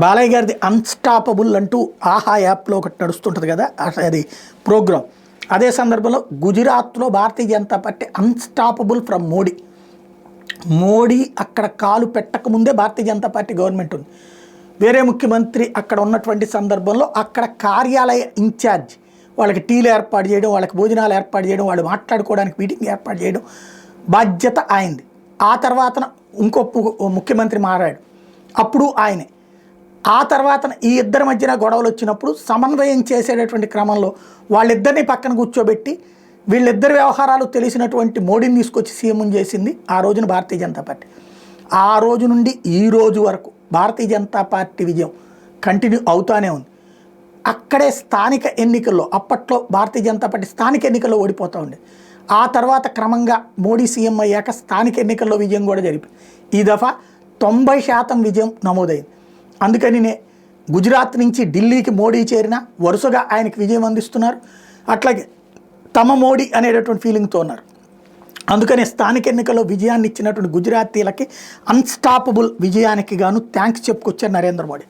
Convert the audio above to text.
బాలయ్య గారిది అన్స్టాపబుల్ అంటూ ఆహా యాప్లో ఒకటి నడుస్తుంటుంది కదా, అది ప్రోగ్రాం. అదే సందర్భంలో గుజరాత్లో Bharatiya Janata party unstoppable from Modi. Modi అక్కడ కాలు పెట్టకముందే భారతీయ జనతా పార్టీ గవర్నమెంట్ ఉంది. వేరే ముఖ్యమంత్రి అక్కడ ఉన్నటువంటి సందర్భంలో అక్కడ కార్యాలయ ఇన్ఛార్జ్ వాళ్ళకి టీలు ఏర్పాటు చేయడం, వాళ్ళకి భోజనాలు ఏర్పాటు చేయడం, వాళ్ళు మాట్లాడుకోవడానికి మీటింగ్ ఏర్పాటు చేయడం బాధ్యత ఆయనది. ఆ తర్వాత ఇంకో ముఖ్యమంత్రి మారాడు, అప్పుడు ఆయనే. ఆ తర్వాత ఈ ఇద్దరి మధ్యన గొడవలు వచ్చినప్పుడు సమన్వయం చేసేటటువంటి క్రమంలో వాళ్ళిద్దరిని పక్కన కూర్చోబెట్టి వీళ్ళిద్దరి వ్యవహారాలు తెలిసినటువంటి మోడీని తీసుకొచ్చి సీఎం చేసింది ఆ రోజున భారతీయ జనతా పార్టీ. ఆ రోజు నుండి ఈ రోజు వరకు భారతీయ జనతా పార్టీ విజయం కంటిన్యూ అవుతానే ఉంది. అక్కడే స్థానిక ఎన్నికల్లో అప్పట్లో భారతీయ జనతా పార్టీ స్థానిక ఎన్నికల్లో ఓడిపోతూ ఉండేది. ఆ తర్వాత క్రమంగా మోడీ సీఎం అయ్యాక స్థానిక ఎన్నికల్లో విజయం కూడా జరిపింది. ఈ దఫా 90% విజయం నమోదైంది. అందుకని గుజరాత్ నుంచి ఢిల్లీకి మోడీ చేరినా వరుసగా ఆయనకి విజయం అందిస్తున్నారు. అట్లాగే తమ మోడీ అనేటటువంటి ఫీలింగ్తో ఉన్నారు. అందుకని స్థానిక ఎన్నికల్లో విజయాన్ని ఇచ్చినటువంటి గుజరాతీలకి అన్స్టాపబుల్ విజయానికి గాను థ్యాంక్స్ చెప్పుకొచ్చారు నరేంద్ర మోడీ.